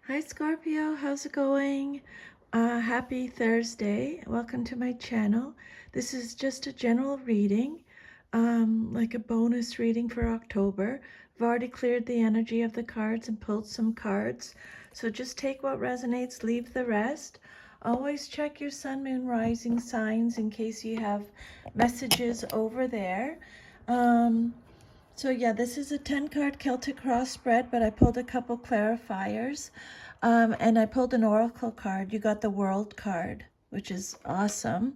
Hi Scorpio, how's it going? Happy Thursday. Welcome to my channel. This is just a general reading, like a bonus reading for October. I've already cleared the energy of the cards and pulled some cards. So just take what resonates, leave the rest. Always check your sun, moon, rising signs in case you have messages over there. So yeah, this is a 10 card Celtic cross spread, but I pulled a couple clarifiers. And I pulled an oracle card. You got the world card, which is awesome.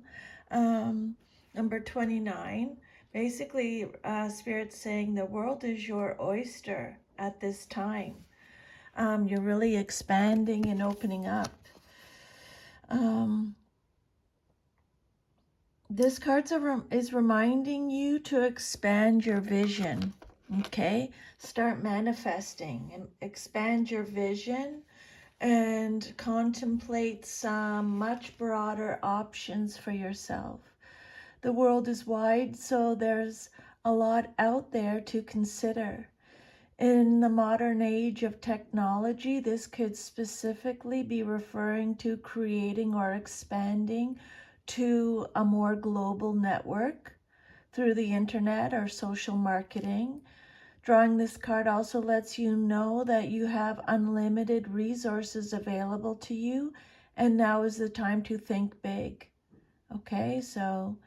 Number 29. Basically, Spirit's saying the world is your oyster at this time. You're really expanding and opening up. This card is reminding you to expand your vision, okay? Start manifesting and expand your vision and contemplate some much broader options for yourself. The world is wide, so there's a lot out there to consider. In the modern age of technology, this could specifically be referring to creating or expanding to a more global network through the internet or social marketing. Drawing this card also lets you know that you have unlimited resources available to you, and now is the time to think big. Okay, so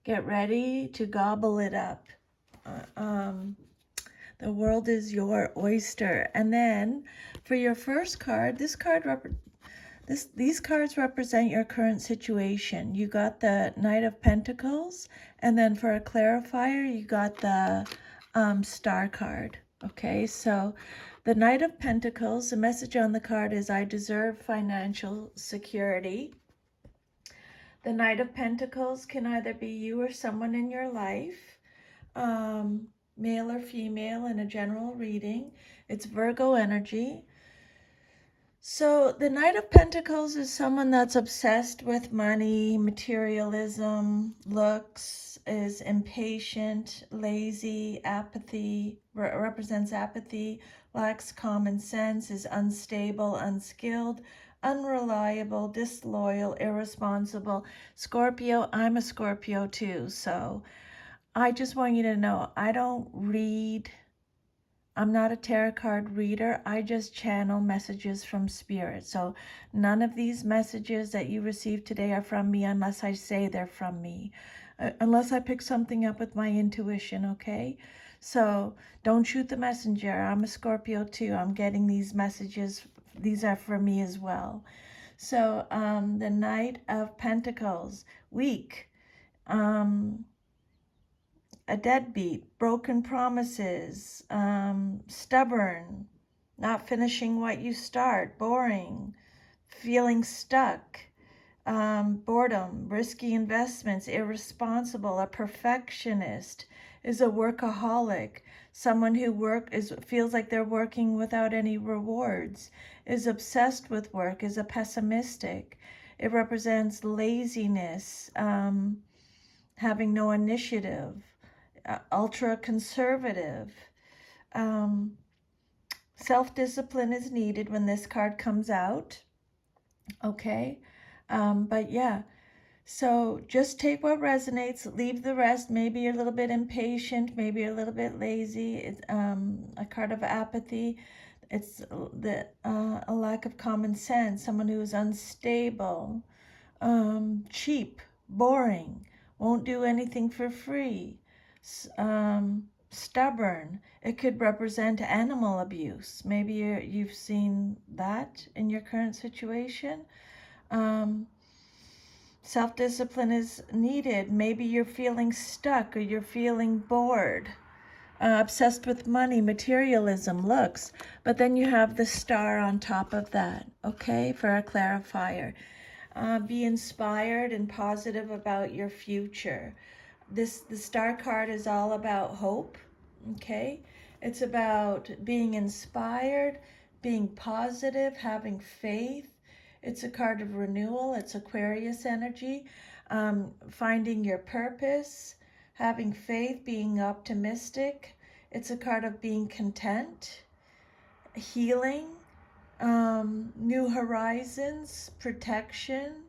get ready to gobble it up. The world is your oyster. And then for your first card, these cards represent your current situation. You got the Knight of Pentacles, and then for a clarifier, you got the Star card. Okay, so the Knight of Pentacles, the message on the card is, I deserve financial security. The Knight of Pentacles can either be you or someone in your life, male or female in a general reading. It's Virgo energy. So the Knight of Pentacles is someone that's obsessed with money, materialism, looks, is impatient, lazy, apathy, represents apathy, lacks common sense, is unstable, unskilled, unreliable, disloyal, irresponsible. Scorpio, I'm a Scorpio too, so I just want you to know, I'm not a tarot card reader. I just channel messages from Spirit. So none of these messages that you received today are from me unless I say they're from me. Unless I pick something up with my intuition, okay? So don't shoot the messenger. I'm a Scorpio too. I'm getting these messages. These are for me as well. So the Knight of Pentacles, weak. A deadbeat, broken promises, stubborn, not finishing what you start, boring, feeling stuck, boredom, risky investments, irresponsible, a perfectionist, is a workaholic, someone who feels like they're working without any rewards, is obsessed with work, is a pessimistic. It represents laziness, having no initiative, ultra conservative. Self-discipline is needed when this card comes out. Okay. But yeah, so just take what resonates, leave the rest. Maybe you're a little bit impatient, maybe you're a little bit lazy. It's a card of apathy. It's a lack of common sense, someone who is unstable, cheap, boring, won't do anything for free, stubborn. It could represent animal abuse. Maybe you've seen that in your current situation. Self-discipline is needed. Maybe you're feeling stuck or you're feeling bored. Obsessed with money, materialism, looks. But then you have the star on top of that, okay, for a clarifier. Be inspired and positive about your future. The star card is all about hope, okay? It's about being inspired, being positive, having faith. It's a card of renewal. It's Aquarius energy. Finding your purpose, having faith, being optimistic. It's a card of being content, healing, new horizons, protection.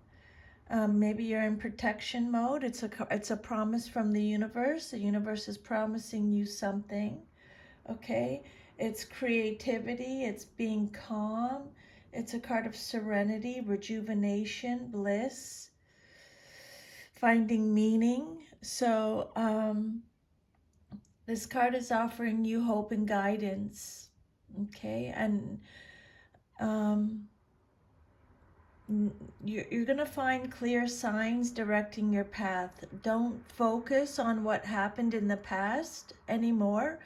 Maybe you're in protection mode. It's a promise from the universe. The universe is promising you something. Okay, it's creativity. It's being calm. It's a card of serenity, rejuvenation, bliss, finding meaning. So this card is offering you hope and guidance. Okay, and um, you're going to find clear signs directing your path. Don't focus on what happened in the past anymore.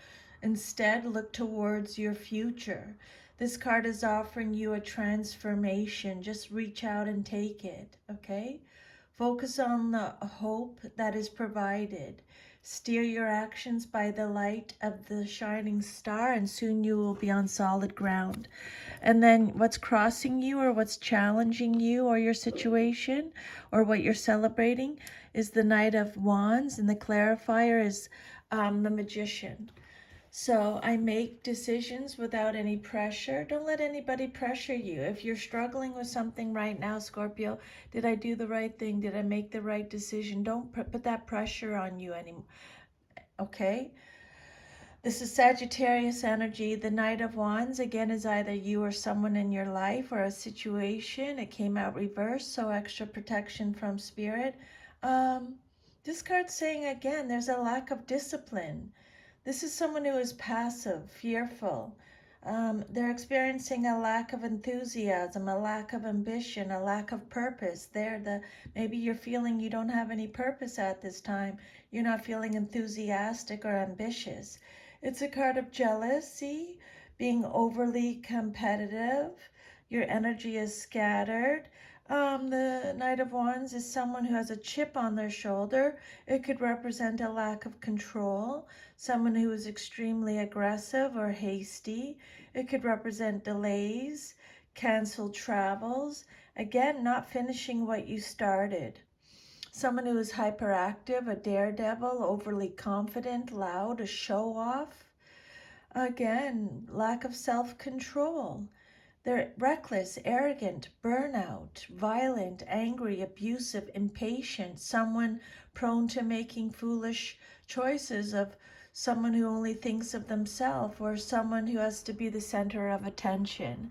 Instead, look towards your future. This card is offering you a transformation. Just reach out and take it, okay? Focus on the hope that is provided. Steer your actions by the light of the shining star, and soon you will be on solid ground. And then what's crossing you or what's challenging you or your situation or what you're celebrating is the Knight of Wands, and the clarifier is the Magician. So I make decisions without any pressure. Don't let anybody pressure you. If you're struggling with something right now, Scorpio, did I do the right thing? Did I make the right decision? Don't put that pressure on you anymore. Okay? This is Sagittarius energy. The Knight of Wands, again, is either you or someone in your life or a situation. It came out reversed, so extra protection from spirit. This card's saying, again, there's a lack of discipline. This is someone who is passive, fearful. They're experiencing a lack of enthusiasm, a lack of ambition, a lack of purpose. Maybe you're feeling you don't have any purpose at this time. You're not feeling enthusiastic or ambitious. It's a card of jealousy, being overly competitive. Your energy is scattered. The Knight of Wands is someone who has a chip on their shoulder. It could represent a lack of control, someone who is extremely aggressive or hasty. It could represent delays, canceled travels, again, not finishing what you started. Someone who is hyperactive, a daredevil, overly confident, loud, a show-off. Again, lack of self-control. They're reckless, arrogant, burnout, violent, angry, abusive, impatient, someone prone to making foolish choices, of someone who only thinks of themselves, or someone who has to be the center of attention.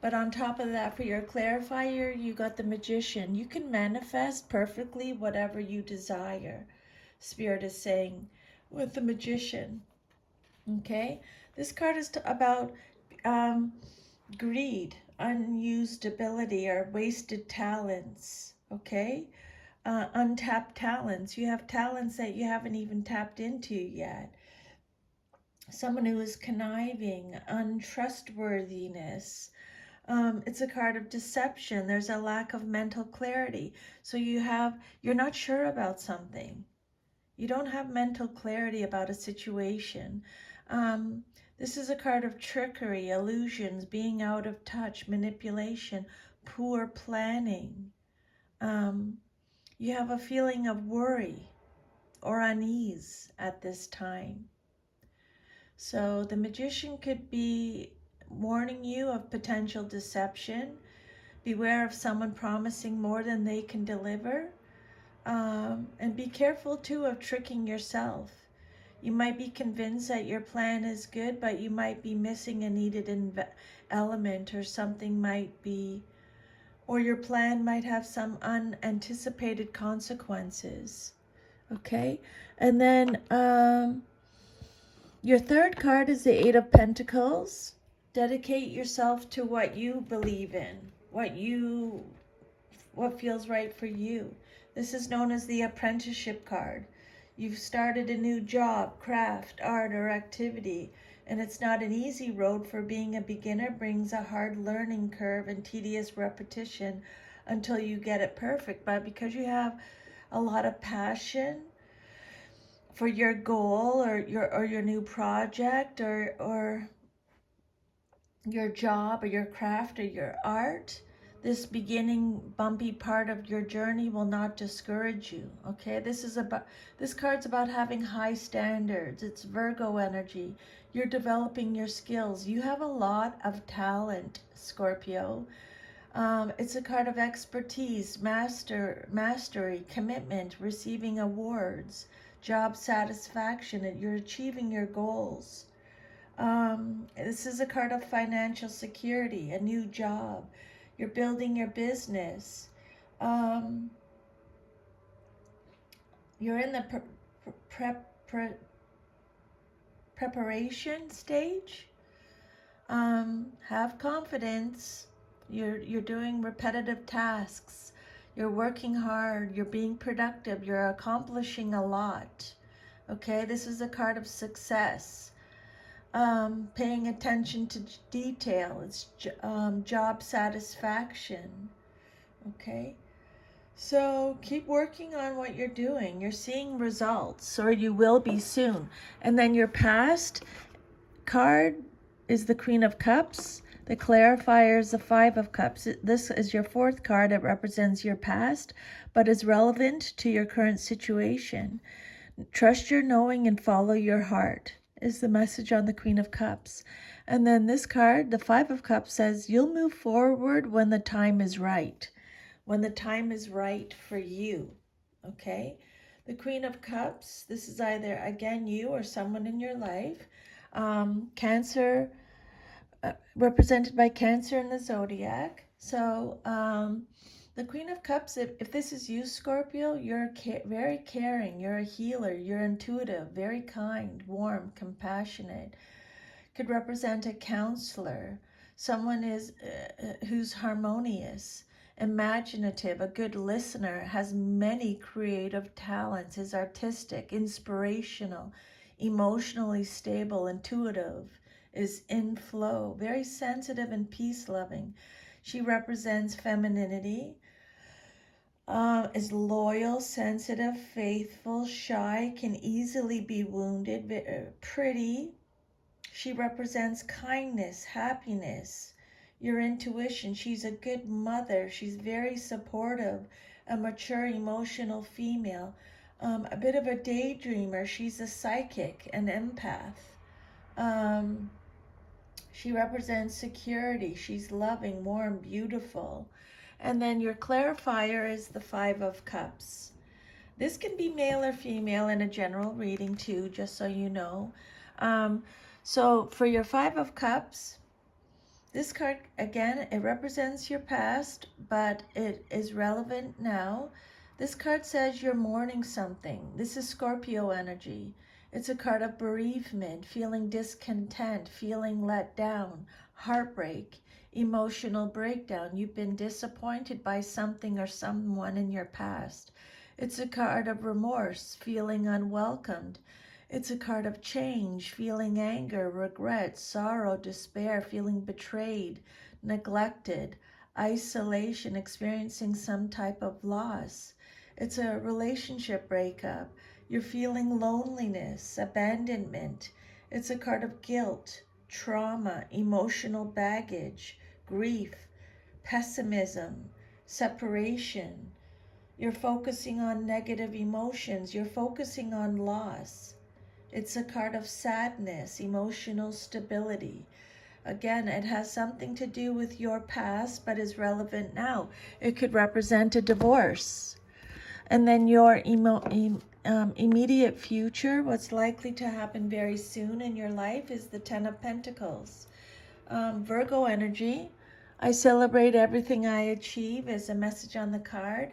But on top of that, for your clarifier, you got the Magician. You can manifest perfectly whatever you desire, Spirit is saying, with the Magician. Okay? This card is about greed, unused ability, or wasted talents. Okay? Untapped talents. You have talents that you haven't even tapped into yet. Someone who is conniving, untrustworthiness. It's a card of deception. There's a lack of mental clarity. So you're not sure about something. You don't have mental clarity about a situation. This is a card of trickery, illusions, being out of touch, manipulation, poor planning. You have a feeling of worry or unease at this time. So the Magician could be warning you of potential deception. Beware of someone promising more than they can deliver. And be careful too of tricking yourself. You might be convinced that your plan is good, but you might be missing a needed element, or something might be, or your plan might have some unanticipated consequences. Okay? And then your third card is the Eight of Pentacles. Dedicate yourself to what you believe in, what feels right for you. This is known as the apprenticeship card. You've started a new job, craft, art, or activity, and it's not an easy road, for being a beginner brings a hard learning curve and tedious repetition until you get it perfect. But because you have a lot of passion for your goal, or your new project, or your job or your craft or your art, this beginning bumpy part of your journey will not discourage you. Okay, this card's about having high standards. It's Virgo energy. You're developing your skills. You have a lot of talent, Scorpio. It's a card of expertise, mastery, commitment, receiving awards, job satisfaction, and you're achieving your goals. This is a card of financial security, a new job. You're building your business. Um, you're in the preparation stage. Have confidence. You're doing repetitive tasks. You're working hard. You're being productive. You're accomplishing a lot. Okay, this is a card of success. Paying attention to detail. It's job satisfaction. Okay, so keep working on what you're doing. You're seeing results, or you will be soon. And then your past card is the Queen of Cups. The clarifier is the Five of Cups. This is your fourth card. It represents your past, but is relevant to your current situation. Trust your knowing and follow your heart is the message on the Queen of Cups. And then this card, the Five of Cups, says you'll move forward when the time is right. When the time is right for you. Okay? The Queen of Cups, this is either, again, you or someone in your life. Cancer, represented by Cancer in the zodiac. So the Queen of Cups, if this is you, Scorpio, you're very caring, you're a healer, you're intuitive, very kind, warm, compassionate. Could represent a counselor, someone who's harmonious, imaginative, a good listener, has many creative talents, is artistic, inspirational, emotionally stable, intuitive, is in flow, very sensitive and peace-loving. She represents femininity, is loyal, sensitive, faithful, shy, can easily be wounded, pretty. She represents kindness, happiness, your intuition. She's a good mother. She's very supportive, a mature, emotional female, a bit of a daydreamer. She's a psychic, an empath. She represents security. She's loving, warm, beautiful. And then your clarifier is the Five of Cups. This can be male or female in a general reading too, just so you know. So for your Five of Cups, this card, again, it represents your past, but it is relevant now. This card says you're mourning something. This is Scorpio energy. It's a card of bereavement, feeling discontent, feeling let down, heartbreak, emotional breakdown. You've been disappointed by something or someone in your past. It's a card of remorse, feeling unwelcomed. It's a card of change, feeling anger, regret, sorrow, despair, feeling betrayed, neglected, isolation, experiencing some type of loss. It's a relationship breakup. You're feeling loneliness, abandonment. It's a card of guilt, trauma, emotional baggage, grief, pessimism, separation. You're focusing on negative emotions. You're focusing on loss. It's a card of sadness, emotional stability. Again, it has something to do with your past, but is relevant now. It could represent a divorce. And then your immediate future, what's likely to happen very soon in your life, is the Ten of Pentacles. Virgo energy. I celebrate everything I achieve is a message on the card.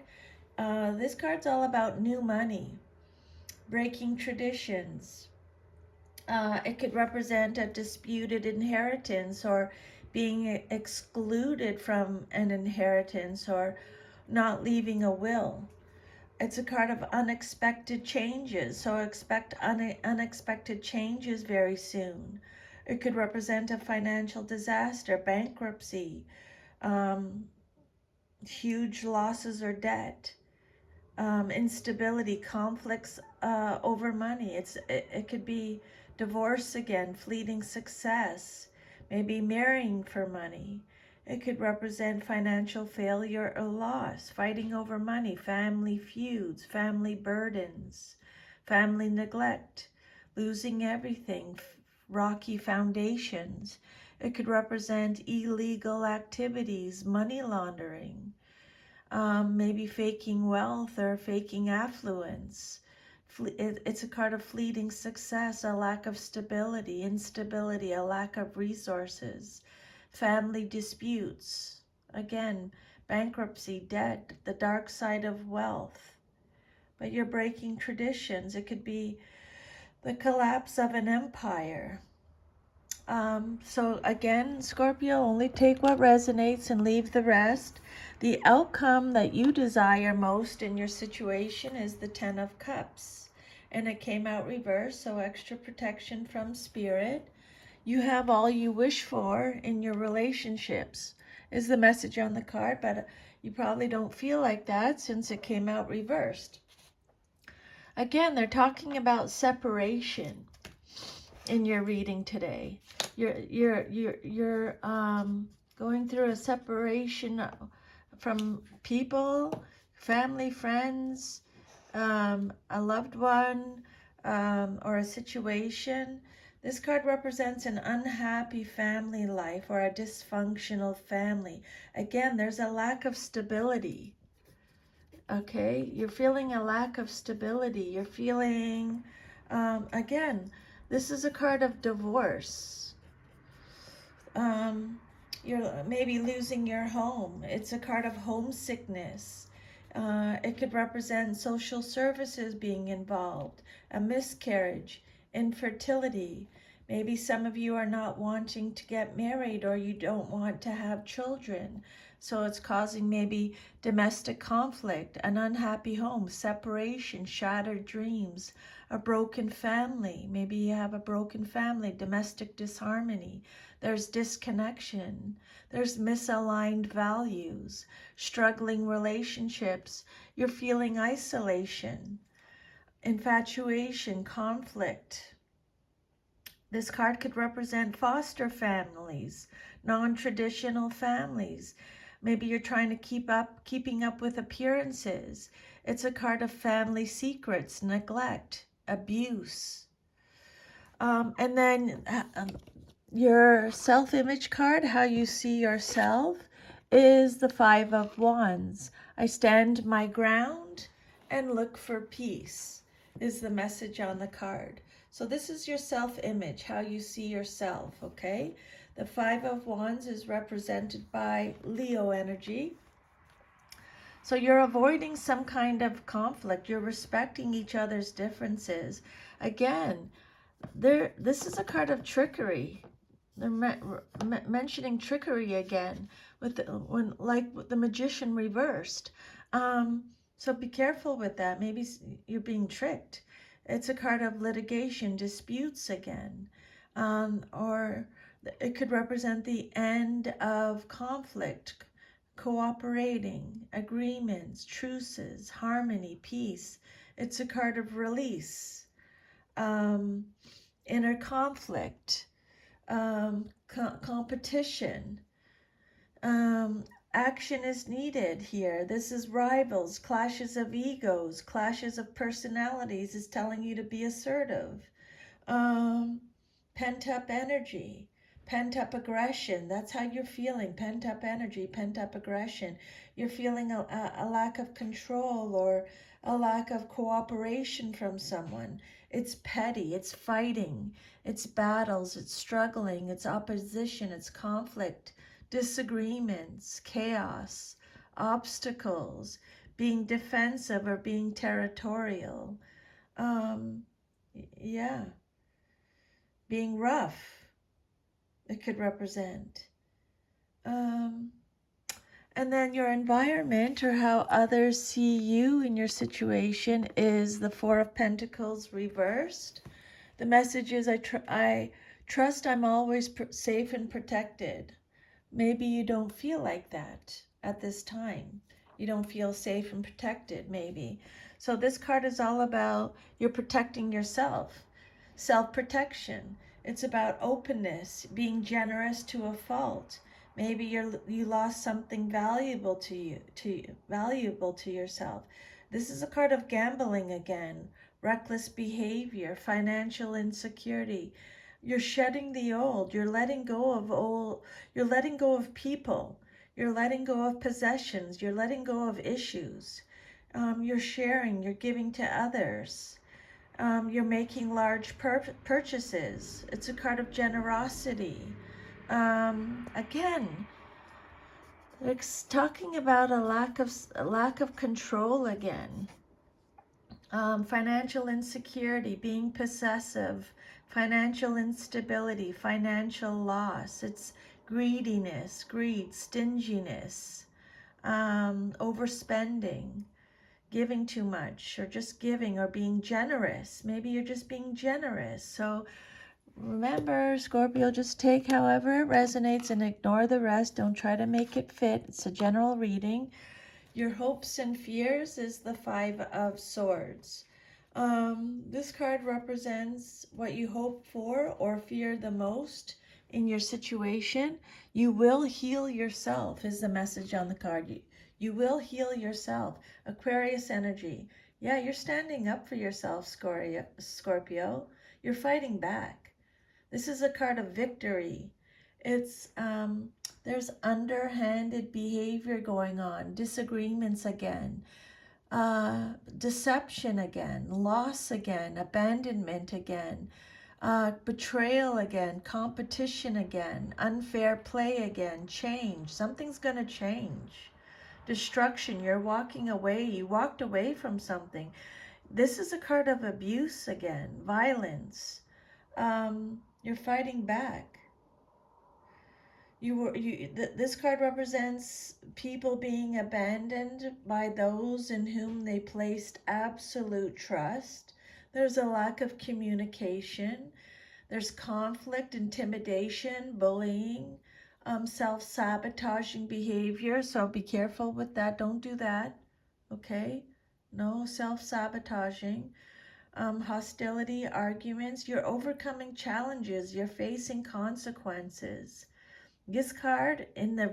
This card's all about new money, breaking traditions. It could represent a disputed inheritance or being excluded from an inheritance or not leaving a will. It's a card of unexpected changes, so expect unexpected changes very soon. It could represent a financial disaster, bankruptcy, huge losses or debt. Instability, conflicts over money. It could be divorce again, fleeting success, maybe marrying for money. It could represent financial failure or loss, fighting over money, family feuds, family burdens, family neglect, losing everything, rocky foundations. It could represent illegal activities, money laundering, maybe faking wealth or faking affluence. It's a card of fleeting success, a lack of stability, instability, a lack of resources, family disputes, again, bankruptcy, debt, the dark side of wealth. But you're breaking traditions. It could be the collapse of an empire. So again, Scorpio, only take what resonates and leave the rest. The outcome that you desire most in your situation is the Ten of Cups. And it came out reversed, so extra protection from spirit. You have all you wish for in your relationships is the message on the card, but you probably don't feel like that since it came out reversed. Again, they're talking about separation in your reading today. You're going through a separation from people, family, friends, a loved one, or a situation. This card represents an unhappy family life or a dysfunctional family. Again, there's a lack of stability. Okay, you're feeling a lack of stability. You're feeling, again, this is a card of divorce. You're maybe losing your home. It's a card of homesickness. It could represent social services being involved, a miscarriage, infertility. Maybe some of you are not wanting to get married or you don't want to have children. So it's causing maybe domestic conflict, an unhappy home, separation, shattered dreams, a broken family. Maybe you have a broken family, domestic disharmony. There's disconnection. There's misaligned values, struggling relationships. You're feeling isolation, infatuation, conflict. This card could represent foster families, non-traditional families. Maybe you're trying to keeping up with appearances. It's a card of family secrets, neglect, abuse. And then your self-image card, how you see yourself, is the Five of Wands. I stand my ground and look for peace, is the message on the card. So this is your self-image, how you see yourself, okay? The Five of Wands is represented by Leo energy. So you're avoiding some kind of conflict. You're respecting each other's differences. Again, this is a card of trickery. They're mentioning trickery again with the magician reversed. So be careful with that. Maybe you're being tricked. It's a card of litigation, disputes again, or it could represent the end of conflict, cooperating, agreements, truces, harmony, peace. It's a card of release, inner conflict, competition. Action is needed here. This is rivals, clashes of egos, clashes of personalities is telling you to be assertive. Pent-up energy, pent-up aggression. That's how you're feeling. Pent-up energy, pent-up aggression. You're feeling a lack of control or a lack of cooperation from someone. It's petty, it's fighting, it's battles, it's struggling, it's opposition, it's conflict, disagreements, chaos, obstacles, being defensive or being territorial. Yeah, being rough, it could represent. And then your environment or how others see you in your situation is the Four of Pentacles reversed. The message is I trust I'm always safe and protected. Maybe you don't feel like that at this time. You don't feel safe and protected, maybe. So this card is all about you're protecting yourself, self-protection. It's about openness, being generous to a fault. Maybe you lost something valuable to yourself. This is a card of gambling again, reckless behavior, financial insecurity, You're shedding the old. You're letting go of old. You're letting go of people. You're letting go of possessions. You're letting go of issues. You're sharing. You're giving to others. You're making large purchases. It's a card of generosity. Again, it's talking about a lack of control again. Financial insecurity, being possessive, financial instability, financial loss. It's greediness, greed, stinginess, overspending, giving too much, or just giving, or being generous. Maybe you're just being generous. So remember, Scorpio, just take however it resonates and ignore the rest. Don't try to make it fit. It's a general reading. Your hopes and fears is the Five of Swords. This card represents what you hope for or fear the most in your situation. You will heal yourself is the message on the card. You will heal yourself. Aquarius energy. Yeah, you're standing up for yourself, Scorpio. You're fighting back. This is a card of victory. It's there's underhanded behavior going on, disagreements again, deception again, loss again, abandonment again, betrayal again, competition again, unfair play again, change. Something's going to change. Destruction. You're walking away. You walked away from something. This is a card of abuse again, violence. You're fighting back. This card represents people being abandoned by those in whom they placed absolute trust. There's a lack of communication. There's conflict, intimidation, bullying, self-sabotaging behavior. So be careful with that. Don't do that. Okay? No self-sabotaging. Hostility, arguments. You're overcoming challenges. You're facing consequences. This card in the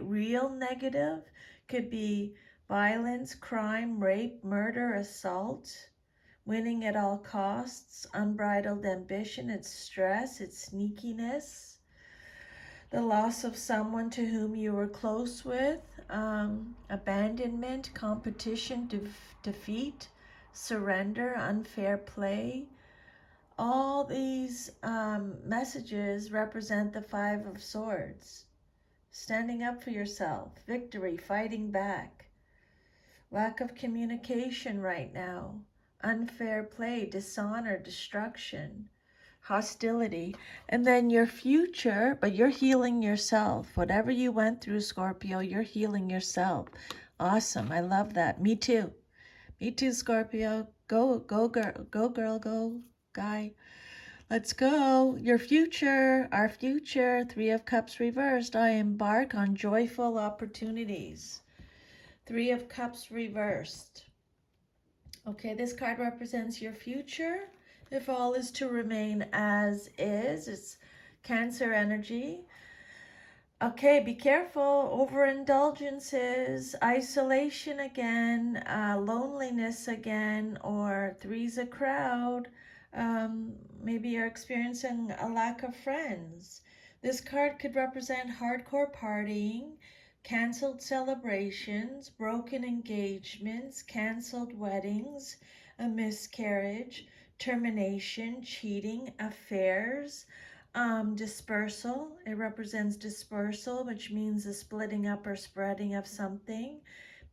real negative could be violence, crime, rape, murder, assault, winning at all costs, unbridled ambition, it's stress, it's sneakiness, the loss of someone to whom you were close with, abandonment, competition, defeat, surrender, unfair play. All these messages represent the Five of Swords. Standing up for yourself, victory, fighting back, lack of communication right now, unfair play, dishonor, destruction, hostility, and then your future, but you're healing yourself. Whatever you went through, Scorpio, you're healing yourself. Awesome. I love that. Me too. Me too, Scorpio. Go, go, girl, go, guy. Let's go. Your future, our future. Three of Cups reversed. I embark on joyful opportunities. Three of Cups reversed. Okay, this card represents your future. If all is to remain as is, it's Cancer energy. Okay, be careful. Overindulgences, isolation again, loneliness again, or three's a crowd. Maybe you're experiencing a lack of friends. This card could represent hardcore partying, canceled celebrations, broken engagements, canceled weddings, a miscarriage, termination, cheating, affairs. Dispersal, it represents dispersal, which means the splitting up or spreading of something.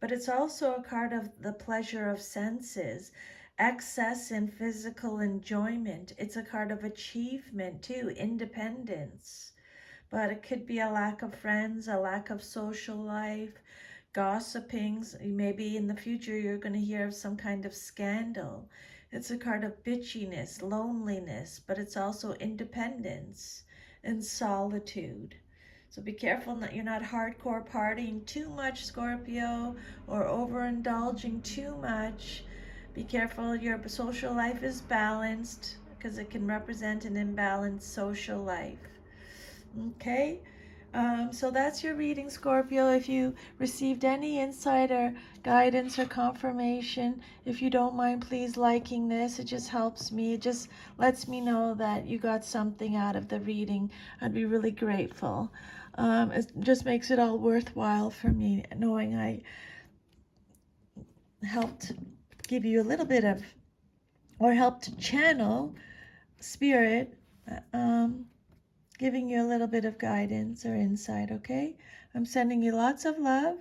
But it's also a card of the pleasure of senses, excess in physical enjoyment. It's a card of achievement too, independence. But it could be a lack of friends, a lack of social life, gossiping. Maybe in the future you're going to hear of some kind of scandal. It's a card of bitchiness, loneliness, but it's also independence and solitude. So be careful that you're not hardcore partying too much, Scorpio, or overindulging too much. Be careful your social life is balanced because it can represent an imbalanced social life. Okay? So that's your reading, Scorpio. If you received any insight or guidance or confirmation, if you don't mind, please liking this. It just helps me. It just lets me know that you got something out of the reading. I'd be really grateful. It just makes it all worthwhile for me knowing I helped give you a little bit of, or helped channel spirit, giving you a little bit of guidance or insight, okay? I'm sending you lots of love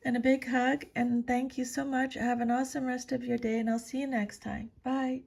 and a big hug, and thank you so much. Have an awesome rest of your day, and I'll see you next time. Bye.